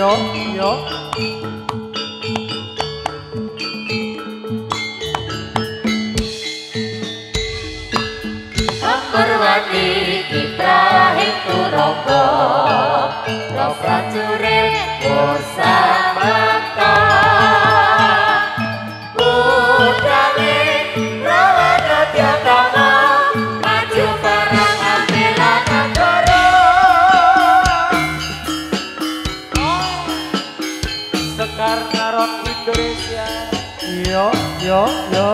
Yo, yo. Perwati Ibrahim Turogo Lo prajurit Pursamanta Budale Rawana Tiatama Maju barang ambilan negara Sekar Narok Indonesia. Yo, yo, yo.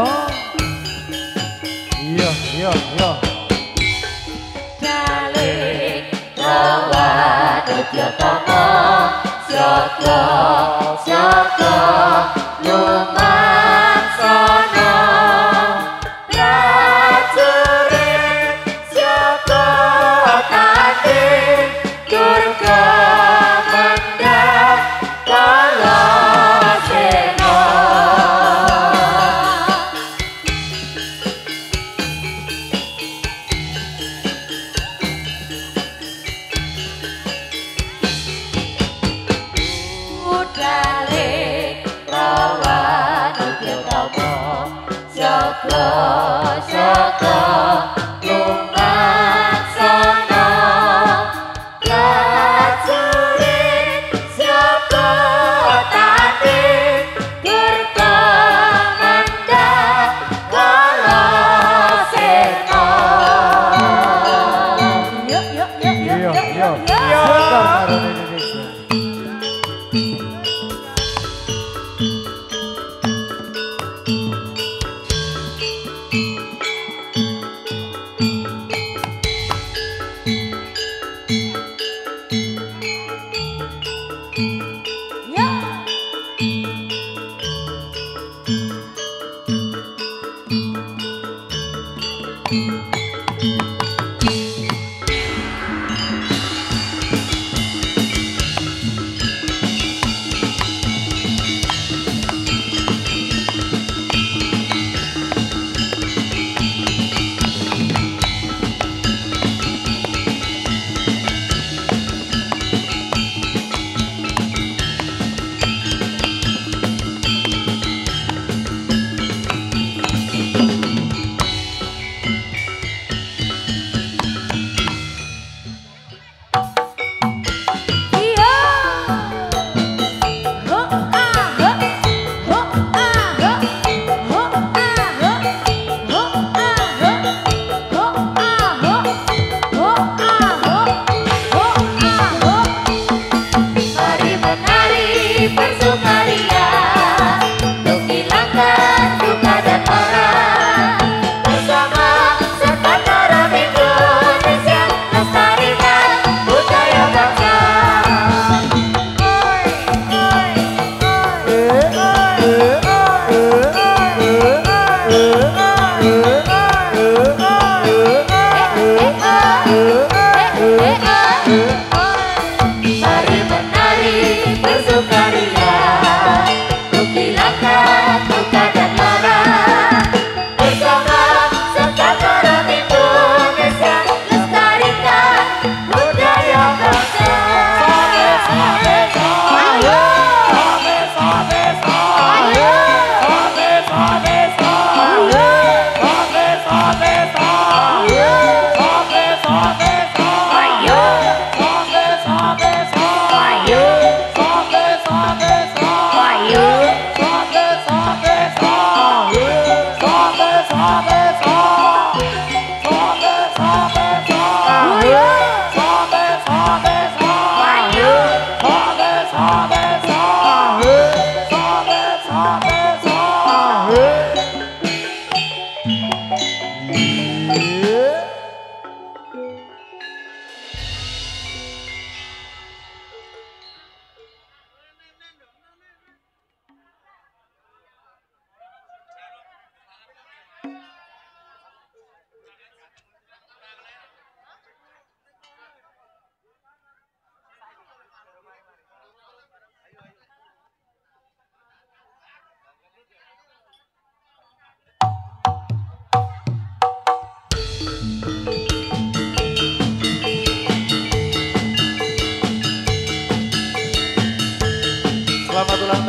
Yo, yo, yo. Rawadodjatomo Syogo Syogo Lumaksana prajurit Syogo Tati Durga Mendak Kalasena Syogo lumaksana prajurit Syogo Tati Durga Mendak Kalasena. Yuk yuk yuk yuk yuk yuk. Sekar Narok Indonesia.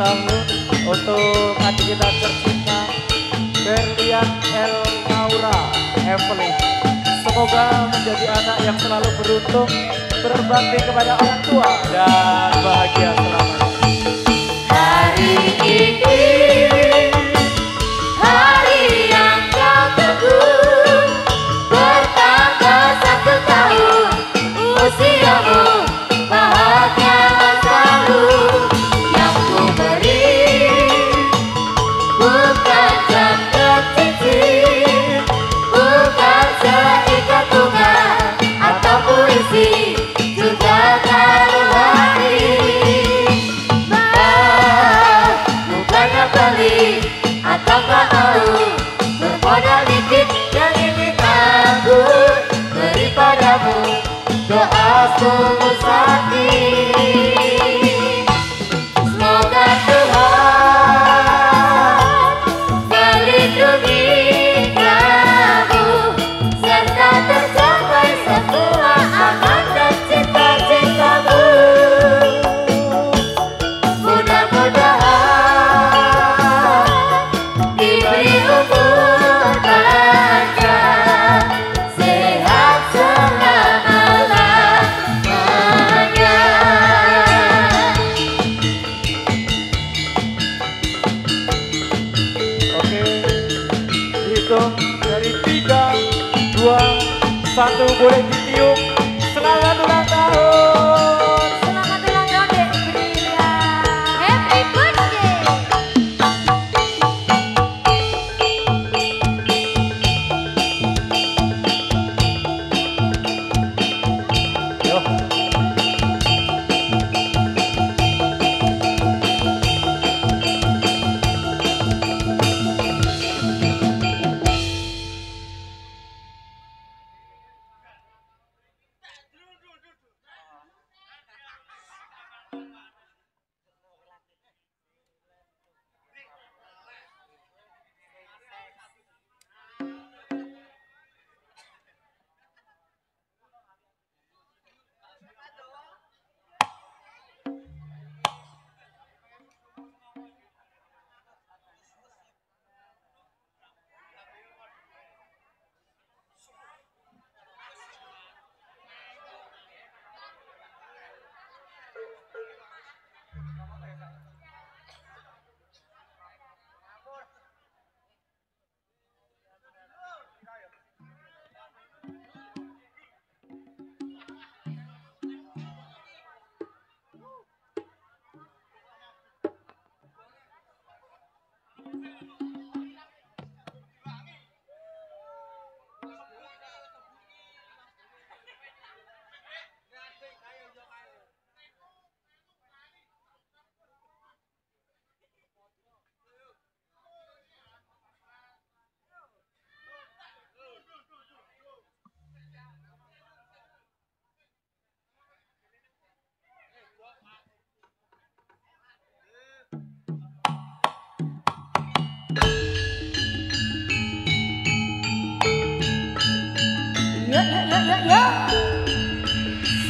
tahun untuk adik kita tercinta Berlian El Naura Evelyn. Semoga menjadi anak yang selalu beruntung, berbakti kepada orang tua dan bahagia selamanya. Hari ini hari yang kau tunggu, bertambah 1 tahun usiamu, bahagia selalu yang ku beri, bukan jam dan cincin, bukan seikat bunga atau puisi, juga taruh hari. Bukannya beli atau gak mau, bermodal dikit yang ini aku beri padamu, doa sungguh sakti. Semoga Tuhan melindungi kamu, serta tercapai semua amal dan cita-citamu. Mudah-mudahan diberi umur panjang, sehat selama-lamanya. Oke, dihitung dari 3, 2, 1 boleh ditiup. Selamat ulang tahun. Selamat ulang tahun Dek Brilian. Happy birthday. Yo. Yo.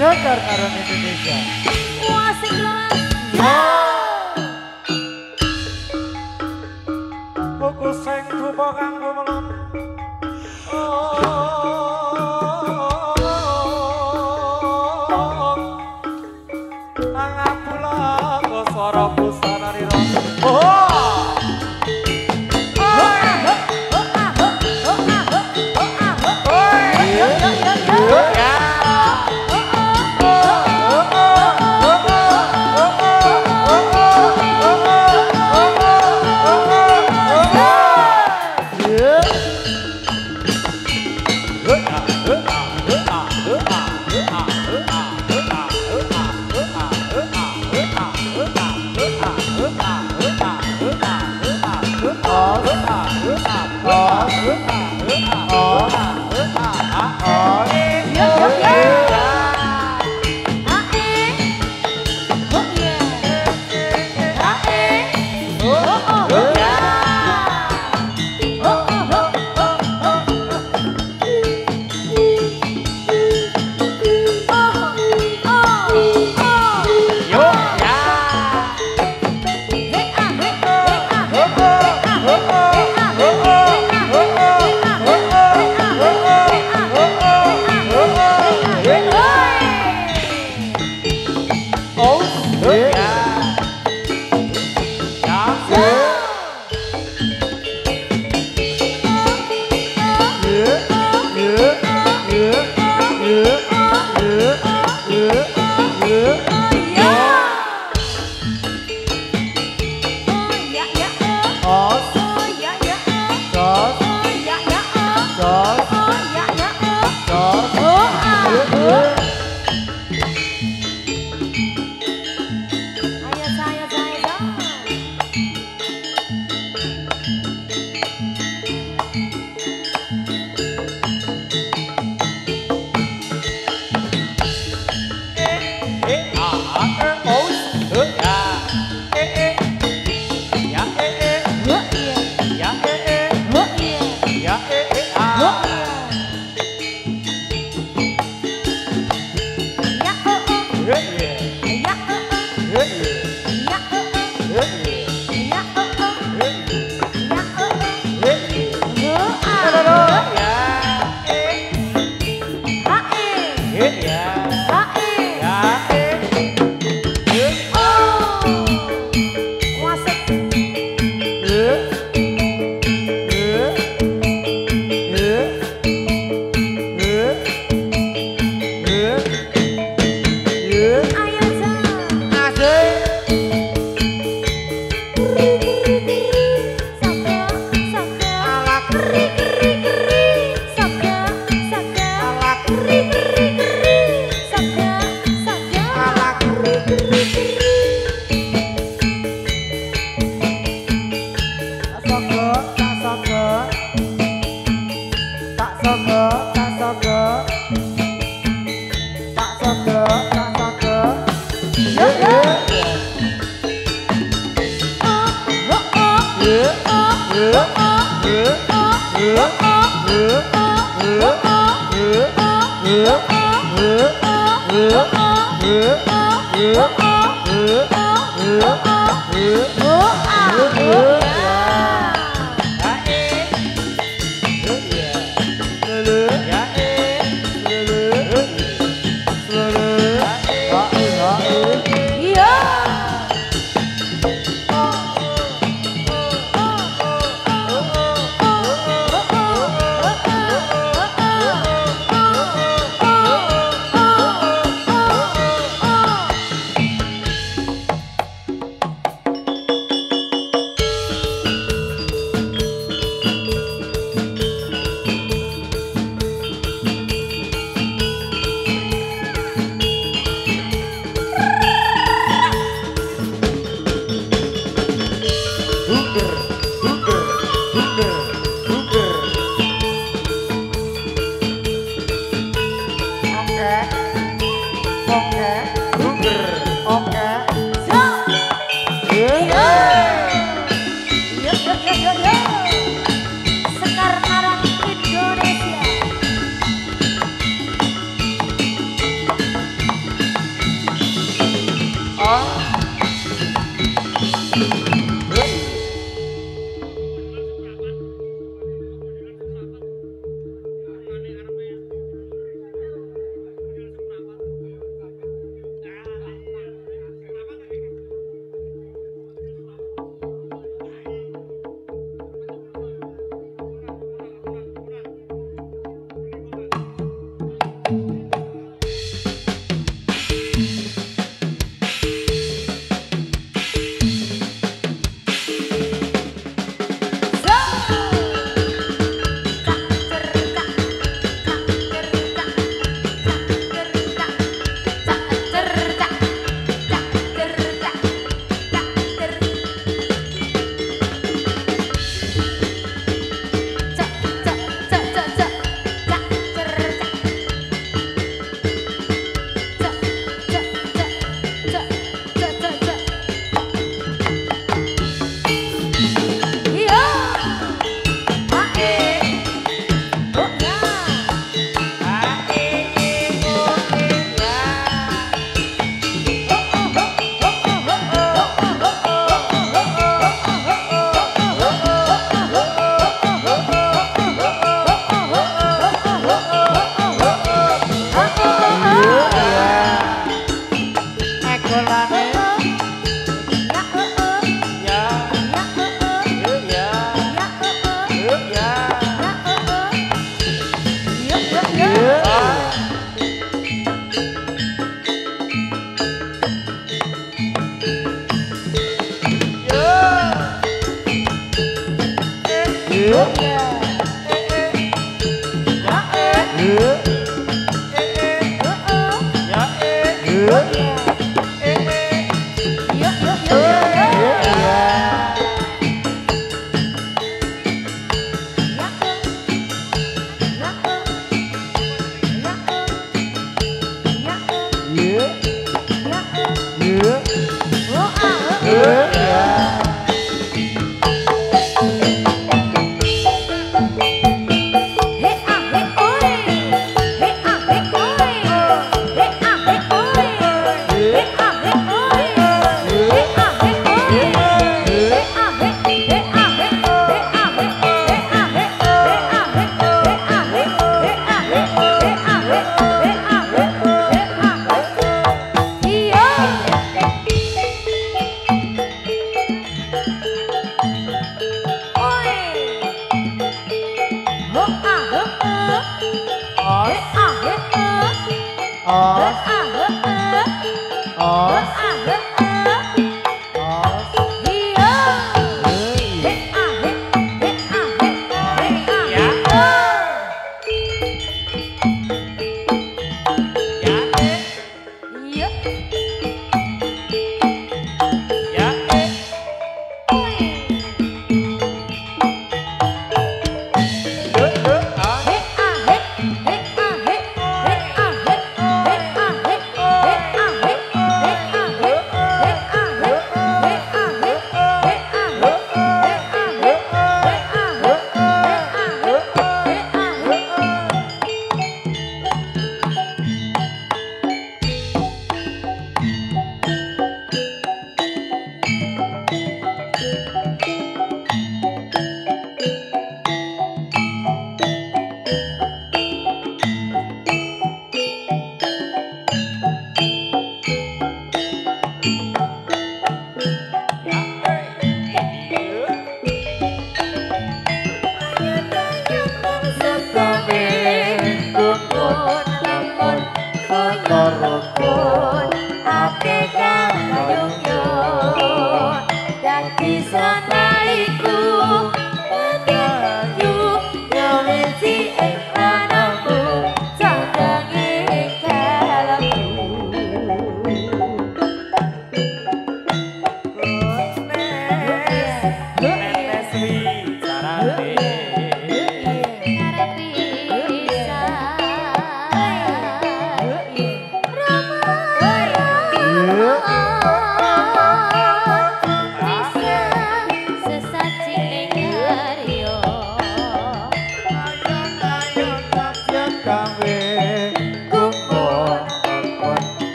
Sekar Karon Indonesia. Wah, asik banget. Buku sing rupa kanggo melon. Angapula kosoro busana riro. Yeah.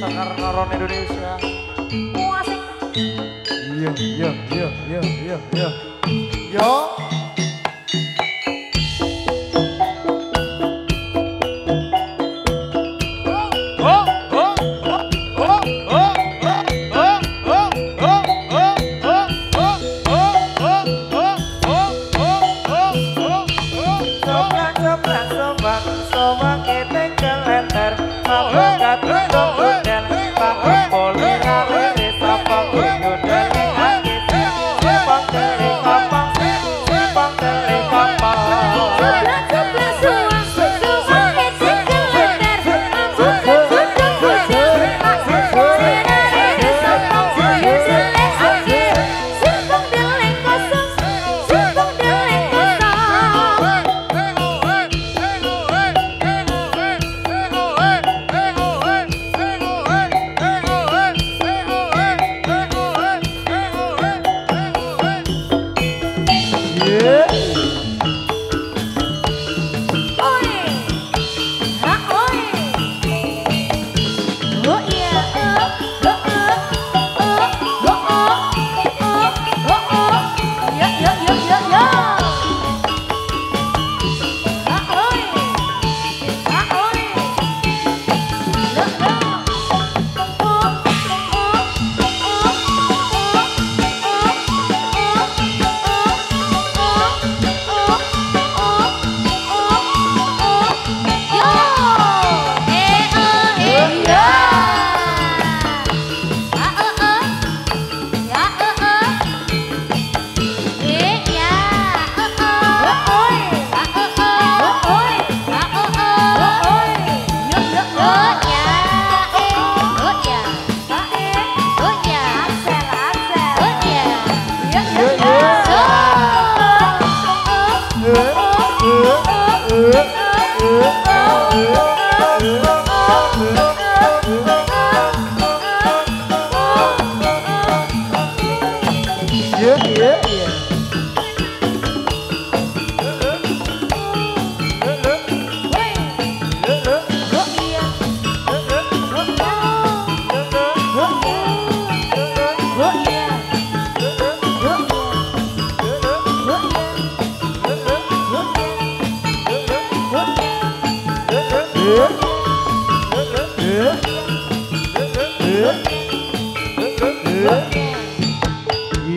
Sekar Noron Indonesia. Yo.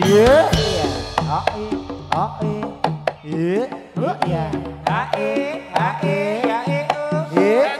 Iya. Ae, ae. Iya. Iya. Ae, ae, ae. Iya.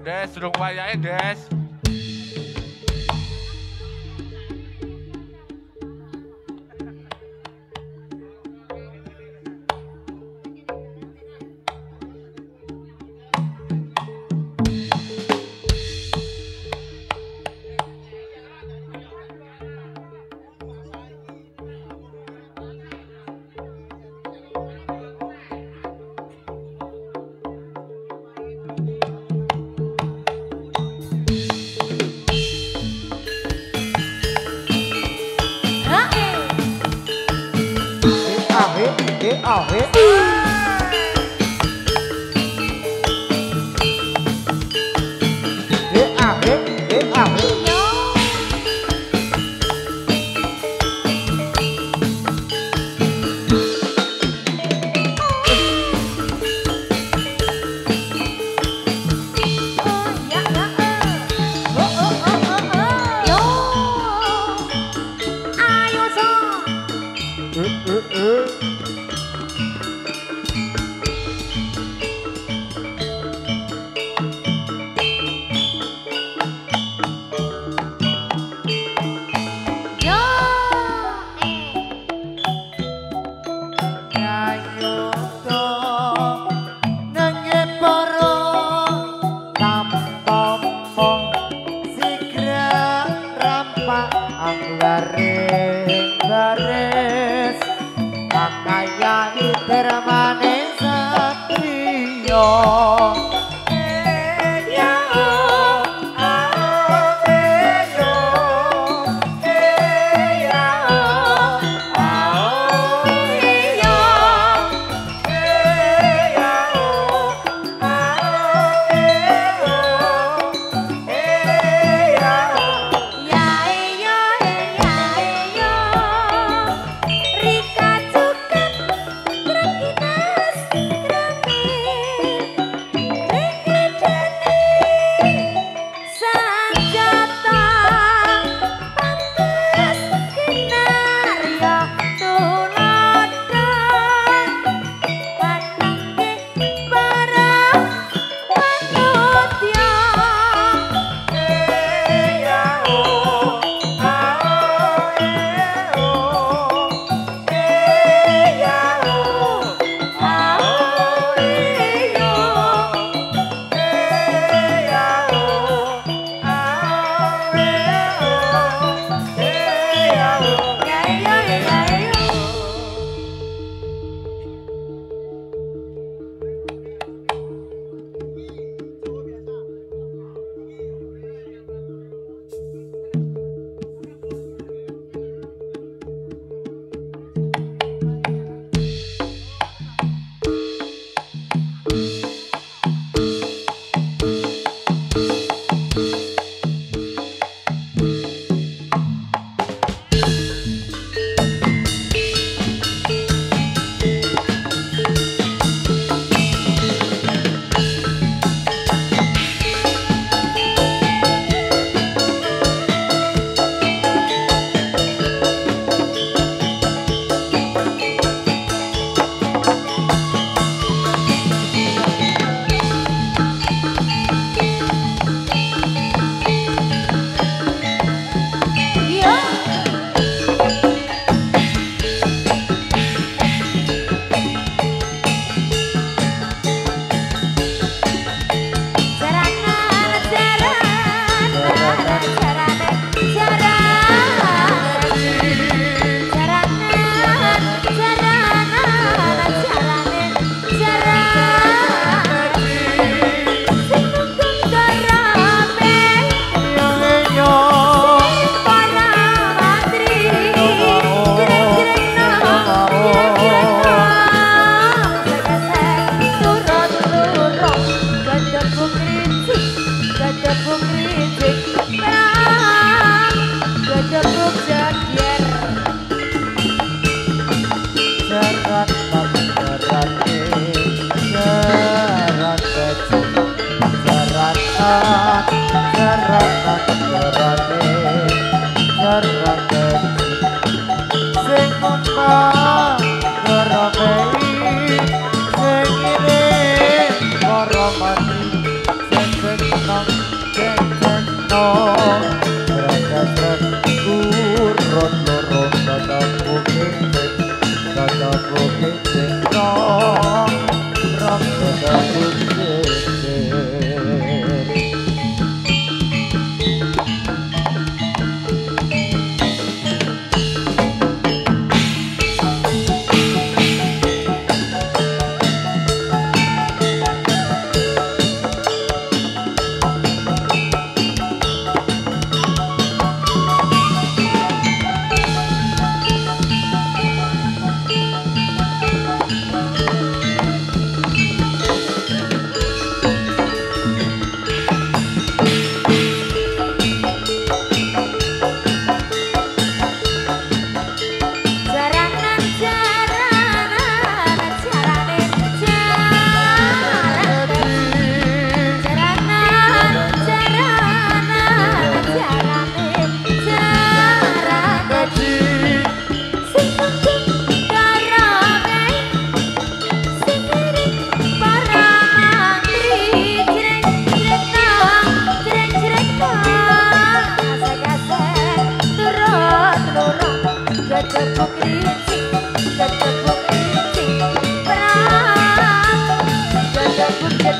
Des, durung wayahe, Des. tresno Rasa urut loro Tata bukit Tata bukit Rasa bukit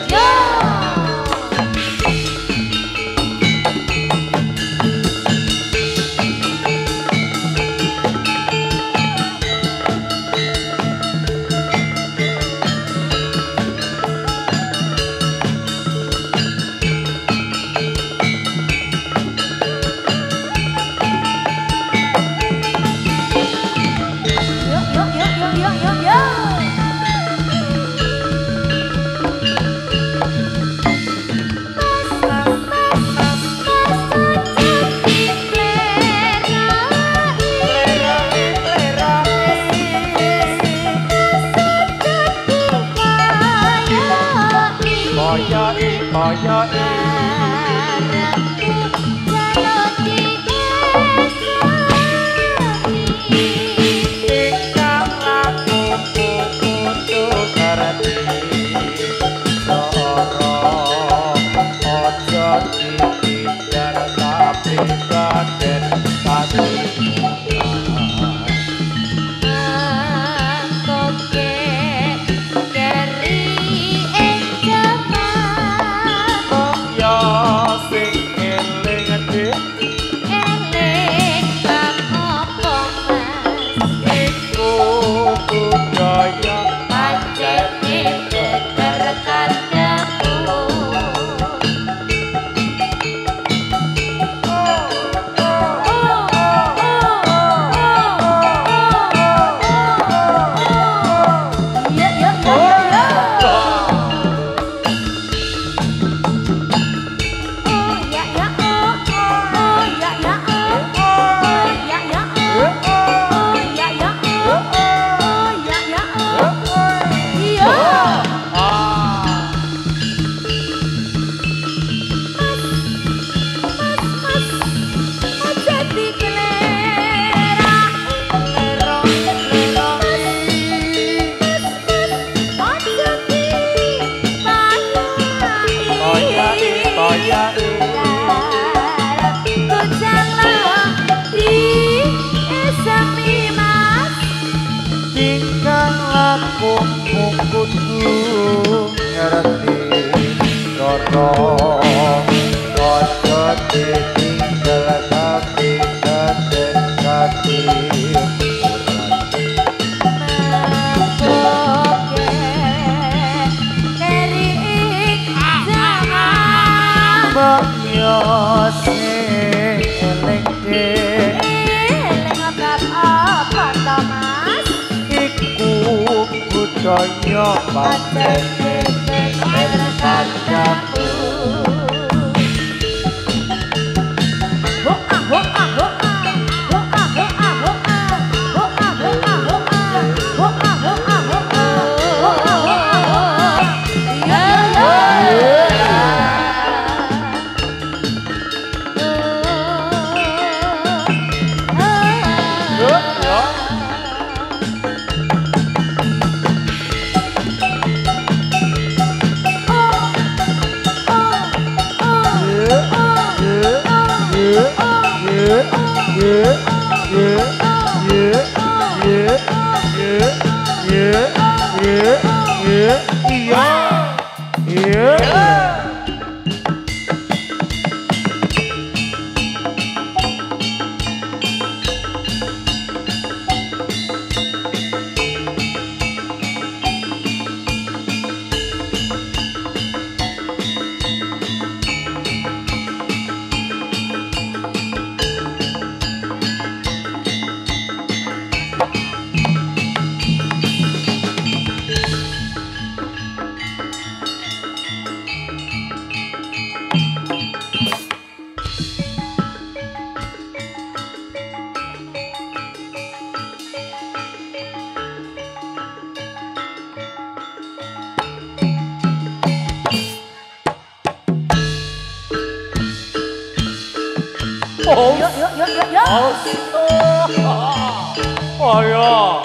Ayo,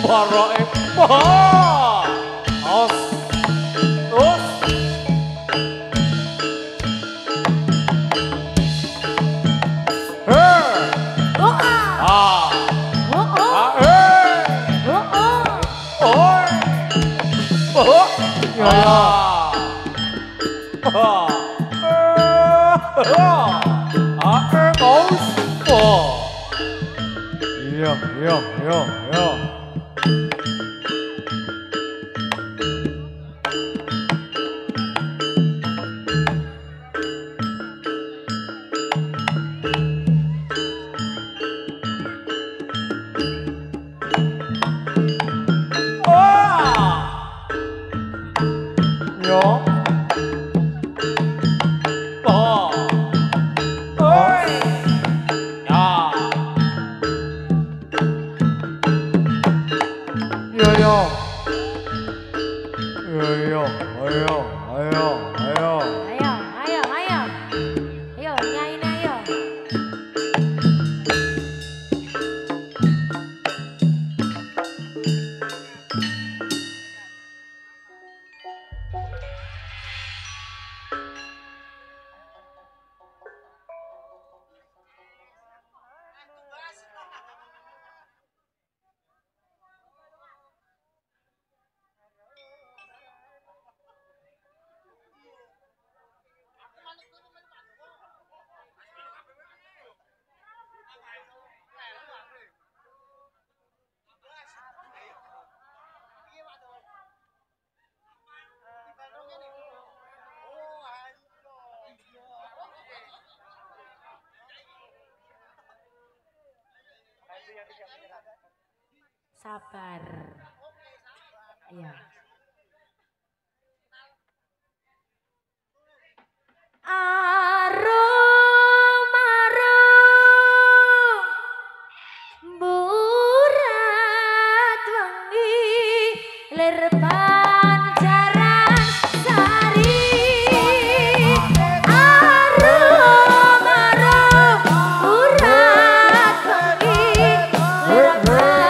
baroe, os, os, Sabar. Iya. Arum arum burat wengi lir pancaran sari. Arum arum burat wengi lir pancaran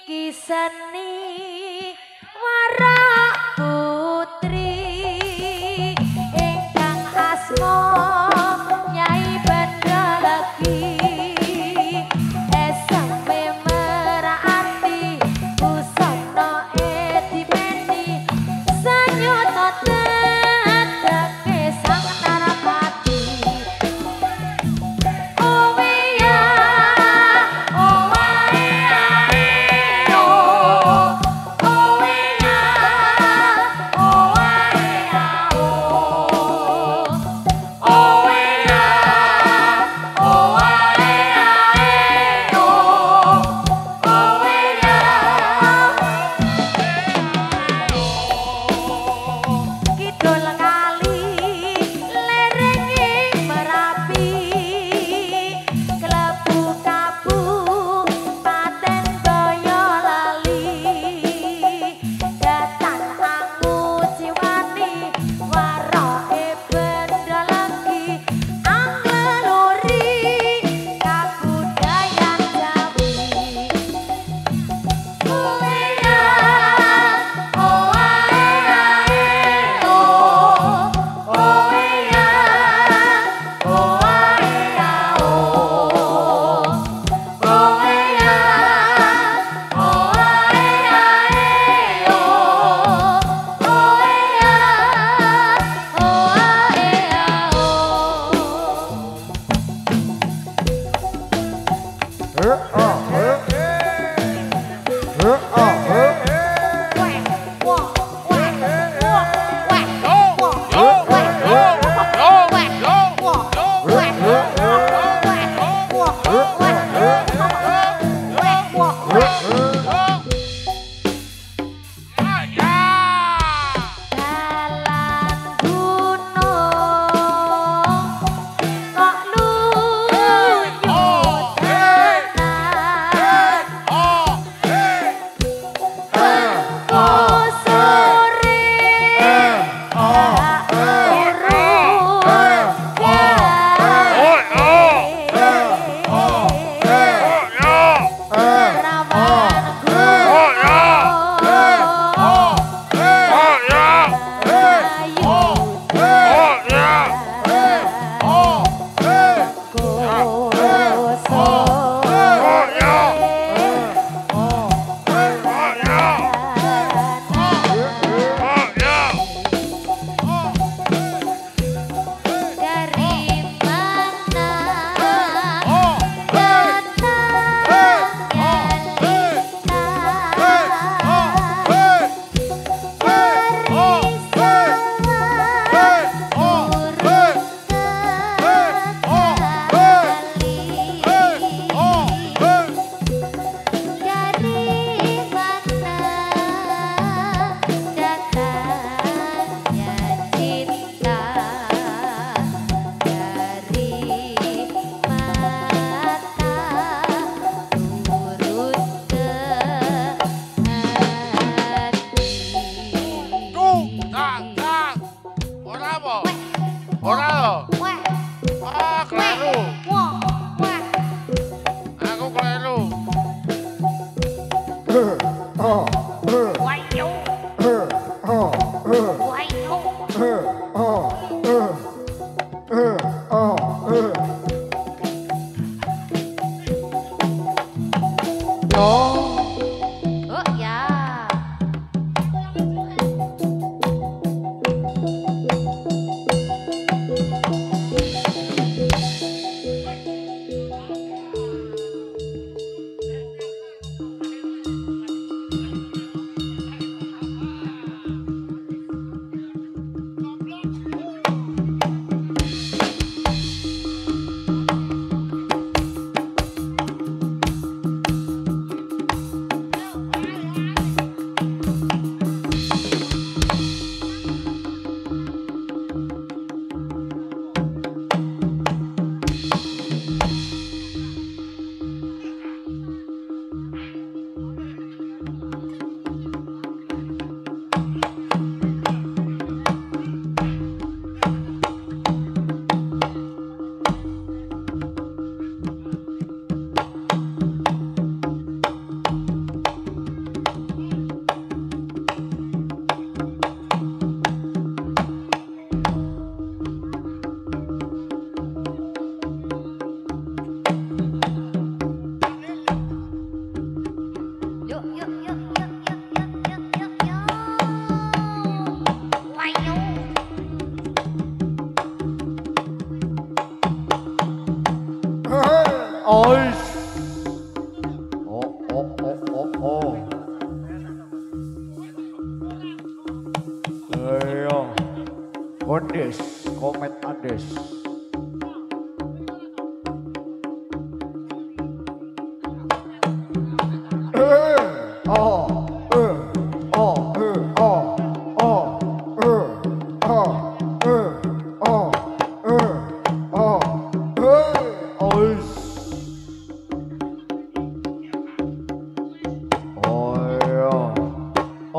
iki seni warak putri ingkang asma Nyai Bendalegi SMP Merati busana edimeni sanyata dadake sang narapati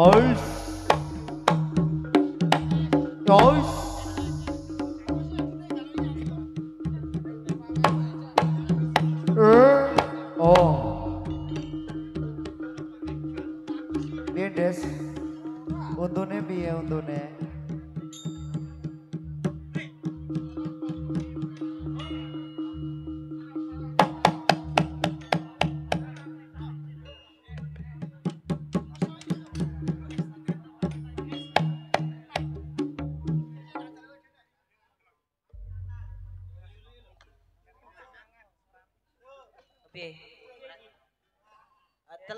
Ois. Ois. Oh. Piye, Des? Untune piye untune? Piye? Atel.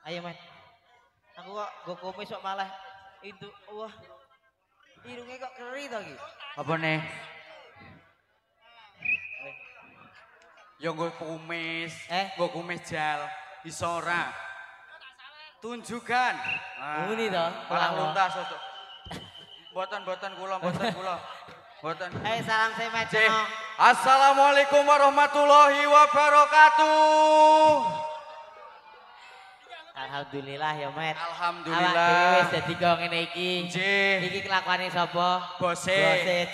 Ayo, Mas. Aku kok go komis kok malah itu wah. Irungnya kok keri to iki. Apa nih? Ya nggo kumis, nggo kumis jal, iso ora. Tunjukkan. Ngene to. Malah luntas to. Boten kula. Boten. Salam saya Mas. Assalamualaikum warahmatullahi wabarakatuh. Alhamdulillah ya, Met. Alhamdulillah. Awak dhewe wis dadi kok ngene iki. Nggih. Iki kelakuane sapa? Bose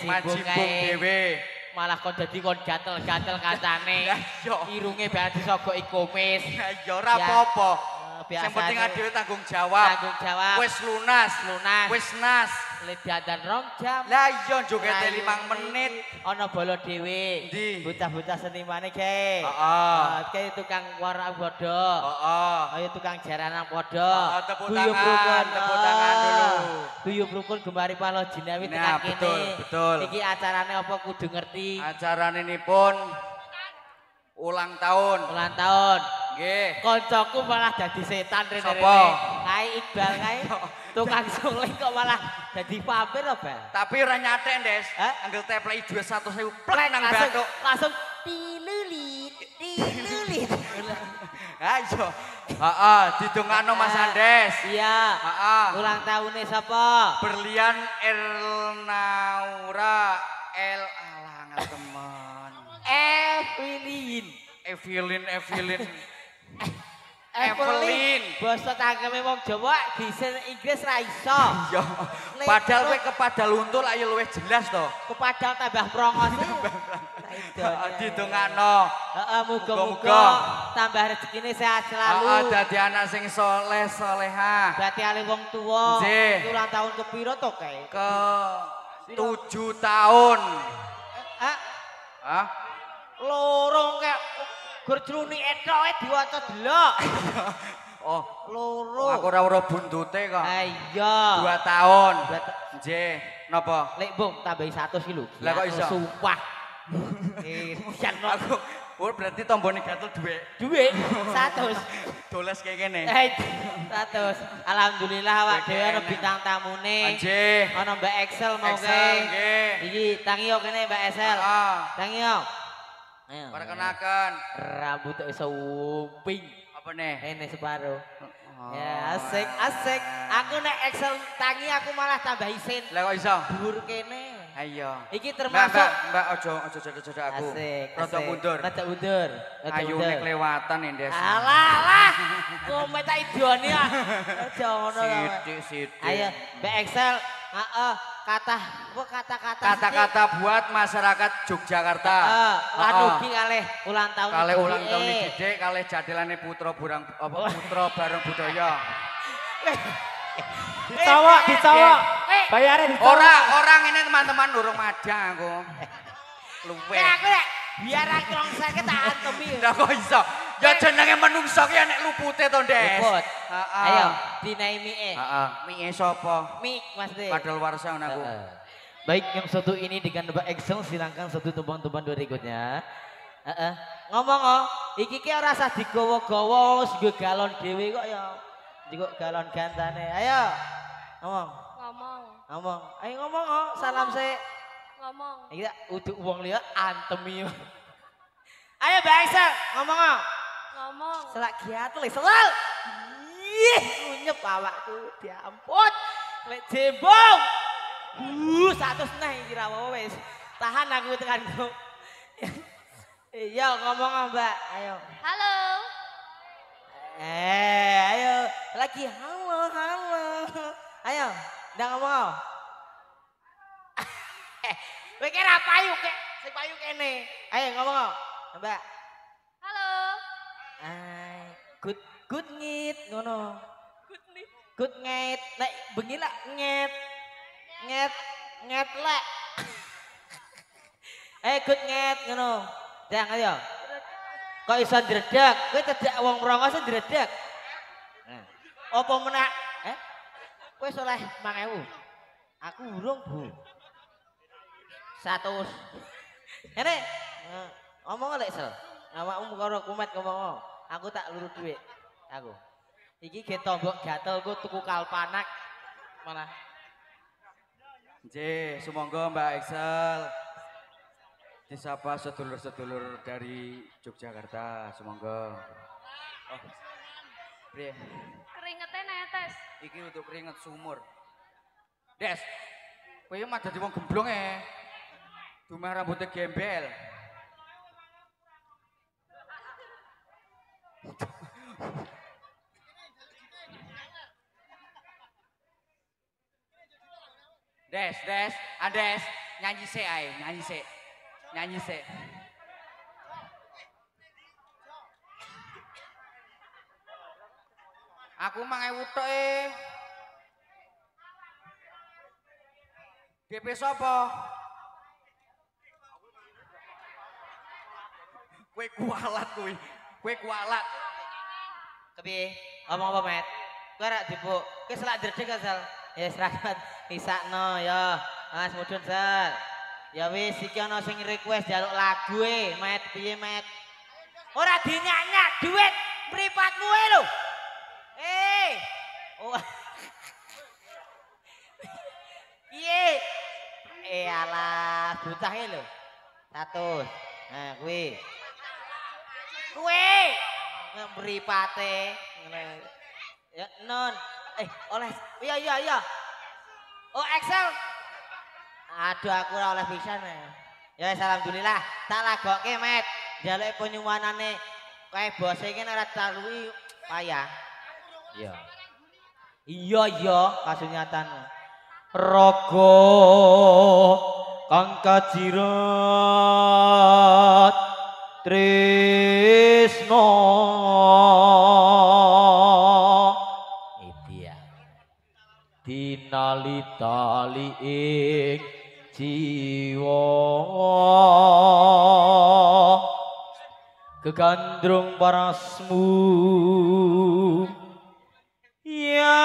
Majibung dhewe. Malah kok dadi kon gatel-gatel kancane. Yo. Irunge banget disogoki kumis. Ya ora apa-apa. Biasa. Sing penting dhewe tanggung jawab. Tanggung jawab. Wis lunas. Wis nas. Ledadan 2 jam. Lah iya jogete 5 menit. Ana bolo dhewe. Ndi? Bocah-bocah senimane ge. Heeh. Kayak tukang warak bodo. Heeh. Ayo tukang jaranan podo. Tepuk tangan dulu. Guyub rukun gemari palo jinawi Nah, tekan kene. betul. Iki acarane apa kudu ngerti. Acarane nipun ulang tahun. Ulang tahun. Nggih. Koncoku malah dadi setan rene. Sapa? Kae Iqbal kae. Tukang suling kok malah dadi vampir apa? Tapi ora nyatek, Des. Anggel tepleki 200.000 plek nang bathuk. Langsung tilulit. Ayo. Heeh, didongakno Mas Andes. Iya. Heeh. Ulang tahunnya siapa? Berlian Elnaura alangan teman. Evelyn. Evelyn. Basa tangkeme wong Jawa disen Inggris ra iso. Iya. Padahal kowe kepadal untul ayo luwih jelas to. Kepadal tambah prongos. Didongakno. Heeh, muga-muga tambah rezekine sehat selalu. Heeh, dadi anak sing saleh salehah. Berarti ale wong tuwa. Nggih. Ulang tahun kepiro to kae? Ke 7 tahun. Hah? Lorong kayak gerjruni etoke diwaca delok. Oh, loro. Aku ora buntute kok. Iya. 2 tahun. Nggih, napa? Lek Bung tambahi 100 ki lho. Lah kok iso? Sumpah. Aku berarti tombone gatel dhuwit. Dhuwit 100. Doles kayak gini. 100. Alhamdulillah awak dhewe ana bintang tamune. Nggih. Ana Mbak Excel mau Excel, kae. nggih. Iki tangi yo kene Mbak Excel. Heeh. Tangi yo. Ayo. Perkenakan. Rambut iso wumping. Apa nih? Ini separuh. Ya asik. Aku nek Excel tangi aku malah tambah isin. Lah kok iso? Dhuwur kene. Ayo. Iki termasuk Mbak ojo jodoh aku. Asik. Rada mundur. Rada mundur. Ayune kelewatan Indes. Alah. Kowe tak idone ya. Aja ngono lho. Sidik. Ayo, Mbak Excel, heeh, kata-kata Kata-kata buat masyarakat Yogyakarta. Lan ugi kalih ulang tahun. Kalih ulang tahun Didik, kalih jadilane putra bareng budaya. Dicowok. Bayare dicowok. Orang ini teman-teman durung madang aku. Luwe. Nek aku nek biar aku rong seket tak antemi. Lah kok iso? Ya jenenge menungso ki nek lupute to, Des. Luput. Heeh. Ayo, dinai mie. Heeh. Mie sapa? Mie Mas De. Padahal warsa aku. Baik, yang satu ini dengan Mbak Excel silangkan satu tumpang-tumpang berikutnya. Ngomong iki ki ora usah digowo-gowo, wis galon dhewe kok ya. Jiko galon gantane. Ayo. Ngomong. Ayo ngomong salam sik. Ngomong. Iki tak uduk wong liya antemi. Ayo Mbak Excel, ngomong. Ngomong. Selak giat le, selal. Ih, nyep awakku diampun. Lek jembong. 100 iki ra wis. Tahan aku tekanku. Iya ngomong Mbak, ayo. Halo. Ayo lagi halo. Ayo, ndak ngomong. Kowe ki ra payu kek, sing payu kene. Ayo ngomong, Mbak. Halo. Good ngit ngono. Good ngit. Nek bengi lak ngit. Ngit lek. Good ngit ngono. Jang ayo. Kok iso ndredeg? Kowe cedak wong mrongo iso ndredeg. Apa menak? Kowe soleh 5.000. Aku urung, Bu. 100. Ene ngomong lek sel. Awakmu karo kumet ngomong. Aku tak luru duit. Aku. Iki ge tombok gatelku tuku kalpanak. Mana? Nggih, sumangga Mbak Excel. Disapa sedulur-sedulur dari Yogyakarta, sumangga. Oh. Priye? Keringetnya netes. Iki untuk keringet sumur. Des. Kowe mah dadi wong gemblong Dumeh rambutnya gembel. Andes, nyanyi sik ae, nyanyi sik. Aku 5.000 tok DP sapa? Kowe kualat kowe. Kowe kualat. Kepiye? Ngomong apa, Met? Kowe rak dipuk. Kowe selak dredeg asal. Ya seragat isakno ya. Mas mudhun, Sal. Ya wis iki ana sing request jaluk lagu Met. Piye, Met? Ora dinyanyak duit mripatmu lho. Oh. Piye? Alah, bocah lho. 100. Nah, kuwi. Mripate ngene. Ya non. Oleh. Iya. Oh, Excel. Aduh aku ora oleh pisan. Ya wis alhamdulillah. Tak lagokke, Met. Jaluke penyuwanane kae bose iki ora talui payah. Iya, kasunyatan. Raga kang kajirat tresno Idia dinali-tali ing jiwa kegandrung parasmu ya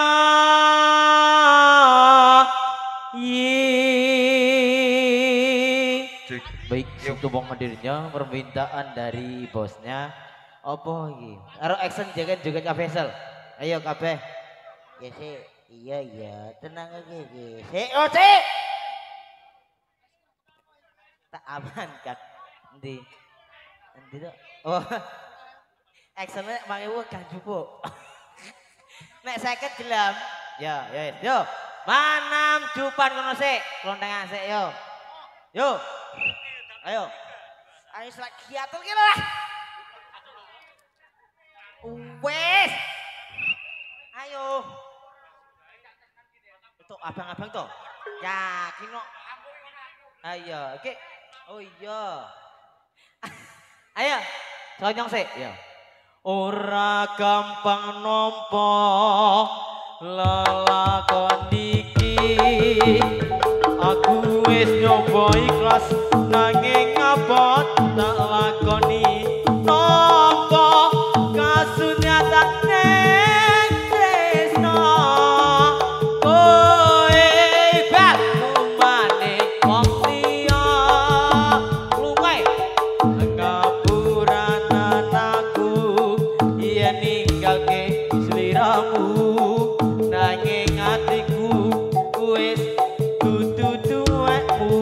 baik untuk hadirnya permintaan dari bosnya apa iki karo action joget Vessel ayo kabeh ya sih iya tenang aja iki sik tak aman kan endi to oh actionnya mangewu kan cukup nek 50 gelam ya yo manam jupan kono sik klontengan sik yo ayo selak giatul ki lah wes ayo itu abang-abang to yakin kok ayo oke oh iya ayo sonyong sik ya ora gampang nampa lelakon iki aku wis nyoba ikhlas nanging abot tak lakoni nampa kasunyatan ning tresno kowe bal lumane wong liya lungae ngapuranan aku yen ninggalke sliramu nanging atiku wis dudu duwekmu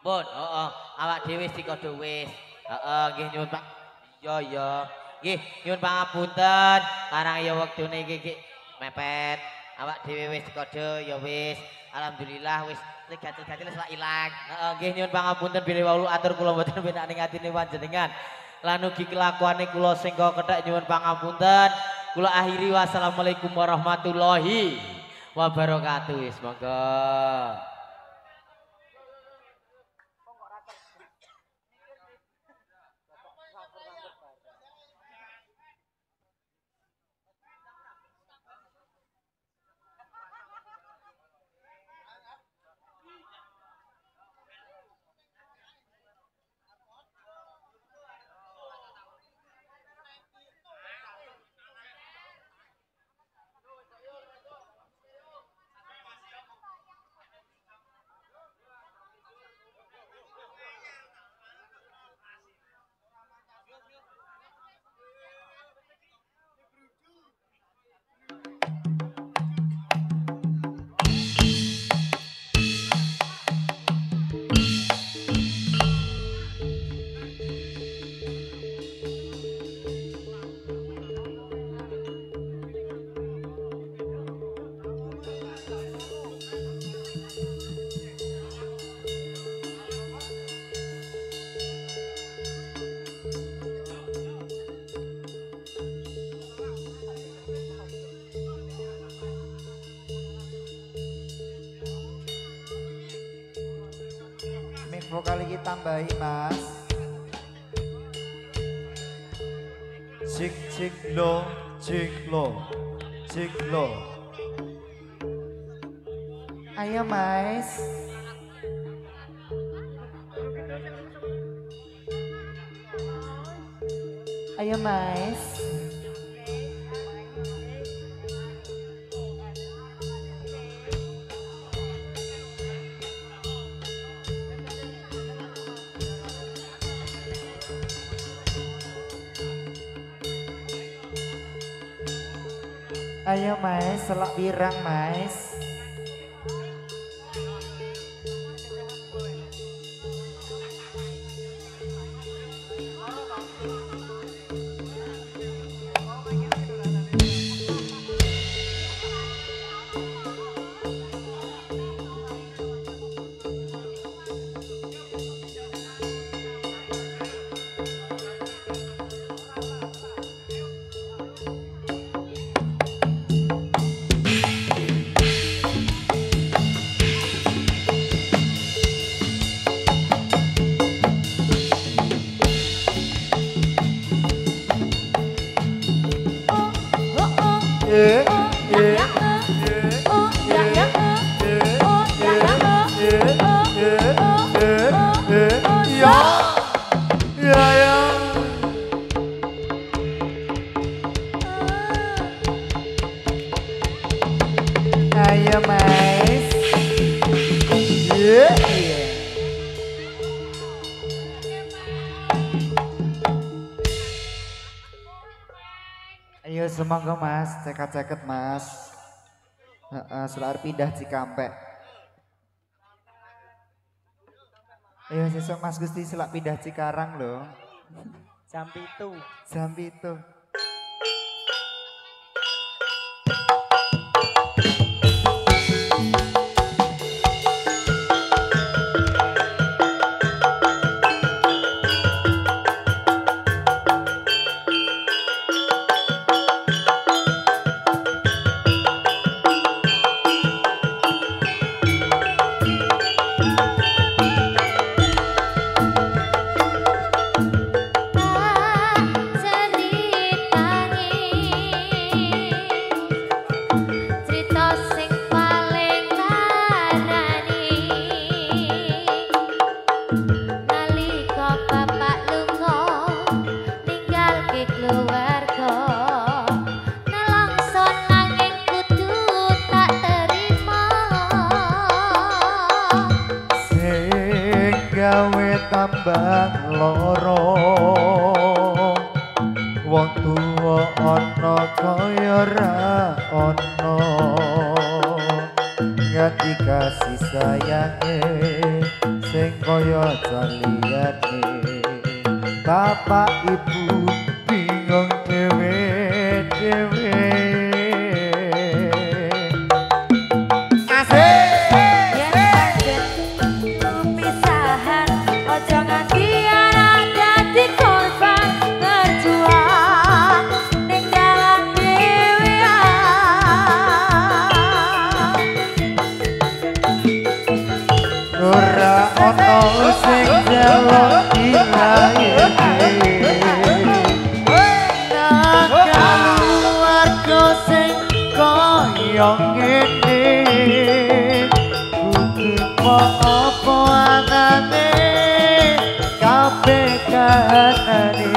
Pun, awak dhewe wis dikodo wis. Heeh, nggih nyuwun Pak. Iya. Nggih, nyuwun pangapunten. Karang ya wektune iki mepet. Awak dhewe wis dikodo ya wis. Alhamdulillah wis gatel-gatel wis ilang. Heeh, nggih nyuwun pangapunten bilih wau atur kula mboten benak ning atine panjenengan. Lan ugi kelakuane kula sing kethek nyuwun pangapunten. Kula akhiri wassalamualaikum warahmatullahi wabarakatuh. Semoga Mic vokal iki tambahi mas. Cik cik lo, cik lo, cik lo. Ayo mas. Ayo mas. Ayo mas, selak pirang mas. Ayo mas. Ayo semoga mas, ceket-ceket mas. Selar pindah Cikampek. Ayo sesuk mas Gusti selak pindah Cikarang loh. Jam 7. Jam itu. Tambah loro wong tuwa ana kaya ra ana nganti kasih sayange sing kaya saliyane bapak ibu bingung dhewe-dhewe sing jaluk dilahirke keluarga sing kaya ngene kudu apa anane kabeh kahanane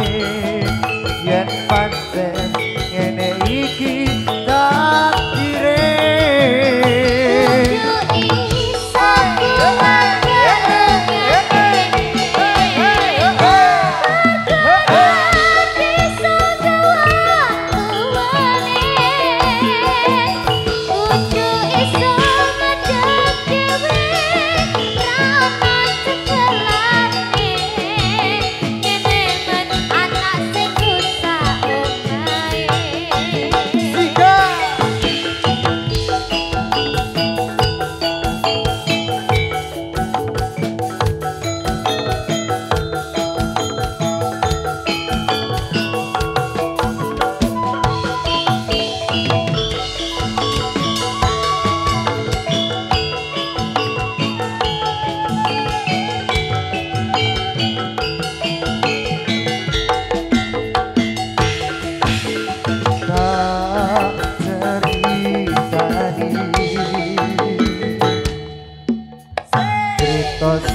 yen pancen ngene iki takdire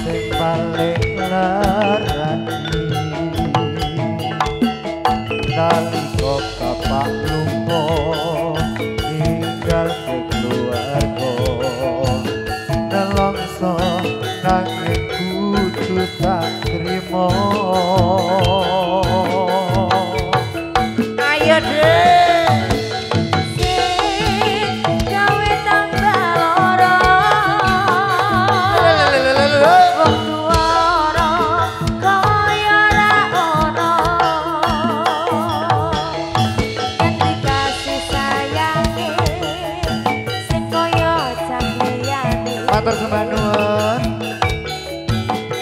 sing paling larani nalika bapak lunga tinggal keluarga nelongso nanging kudu tak trimo ayo deh matur sembah nuwun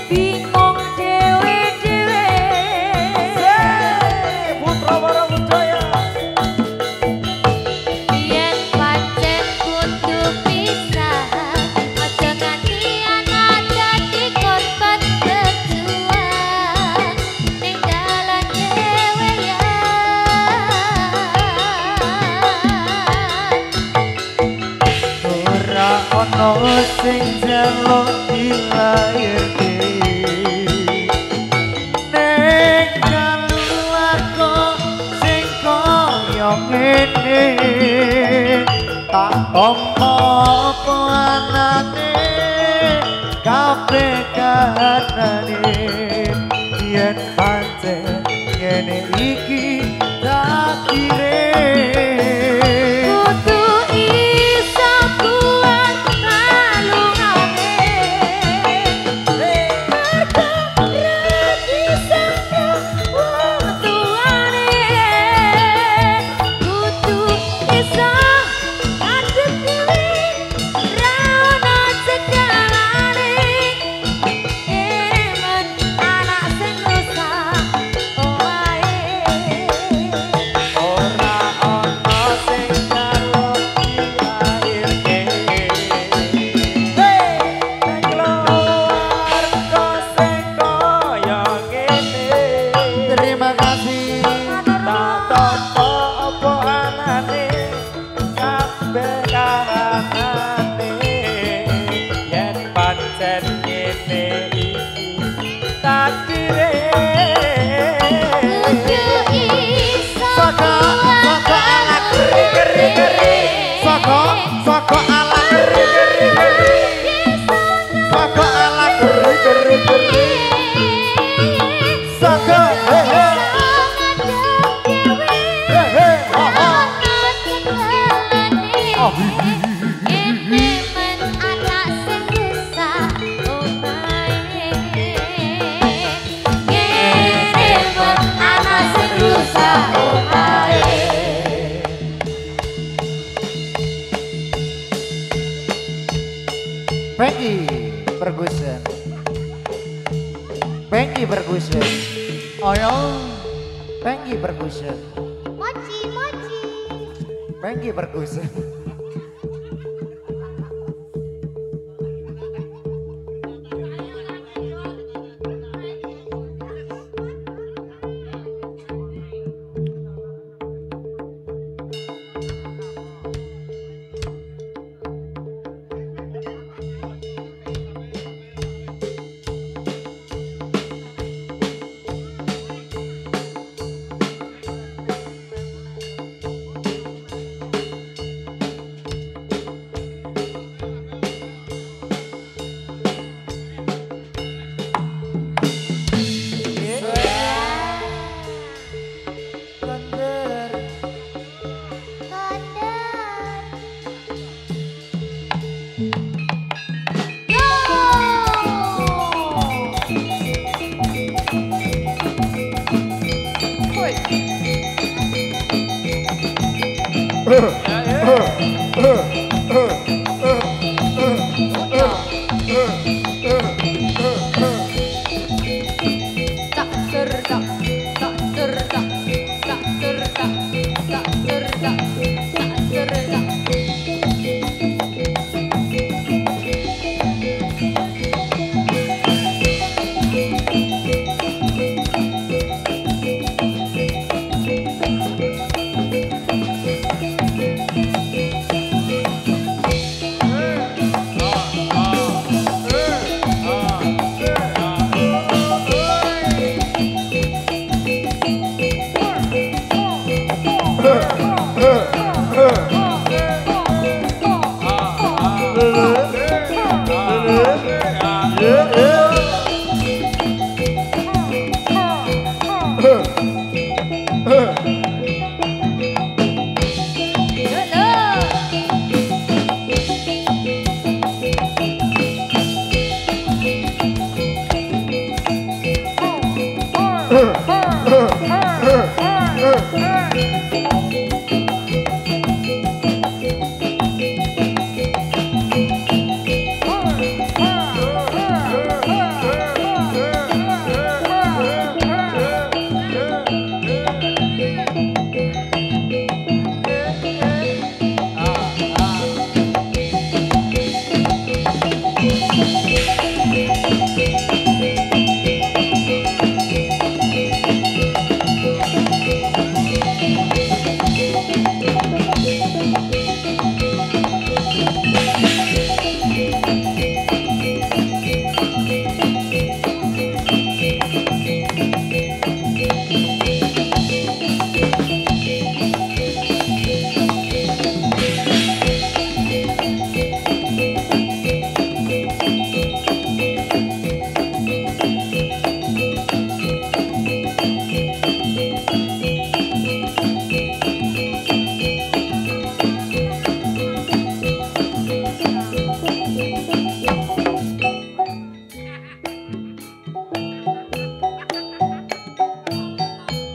bingung dhewe-dhewe Putra Warawudaya yen pancen kudu pisah aja nganti anak dadi korban berjuang ning dalan dhewe ya ora ono sing jaluk dilahirke ning keluarga sing kaya ngene tak tampa apa anane kabeh kahanane yen pancen ngene iki takdire kudu iso kuat nalungane mergo radi saka wong tuane kudu iso ngadep dhewe ra ono segalane emen anak sing rusak omahe ora ono sing jaluk dilahirke keluarga sing kaya ngene terima kasih tak apa anane kabeh kahanane yen pancen ngene iki takdire kudu iso Saka ala keri-keri Saka ala keri-keri Saka ala keri-keri Saka omahe. Peggy Ferguson. Peggy Ferguson. Ayo. Peggy Ferguson. Mochi, mochi. Peggy Ferguson.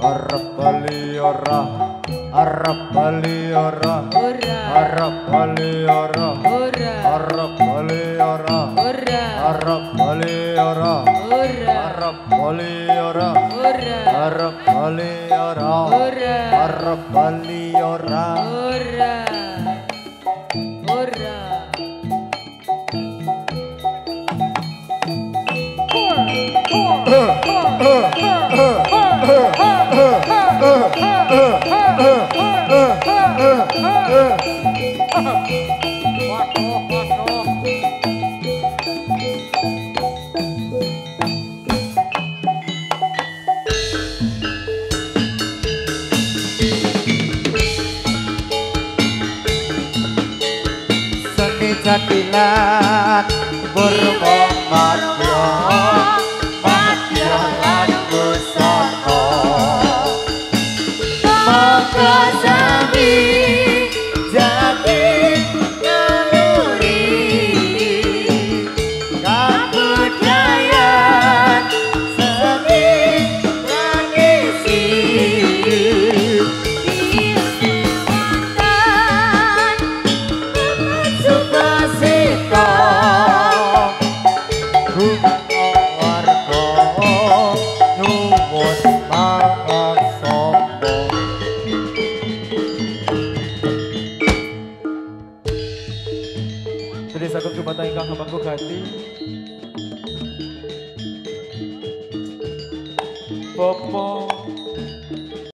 Arep bali ora, arep bali ora, arep bali ora, arep bali ora, arep bali ora, arep bali ora, arep bali ora, arep bali ora. Seni cakilan burmo madya madya lan busana maka sami jadi naluri kabudayaan seni tradisi Bupati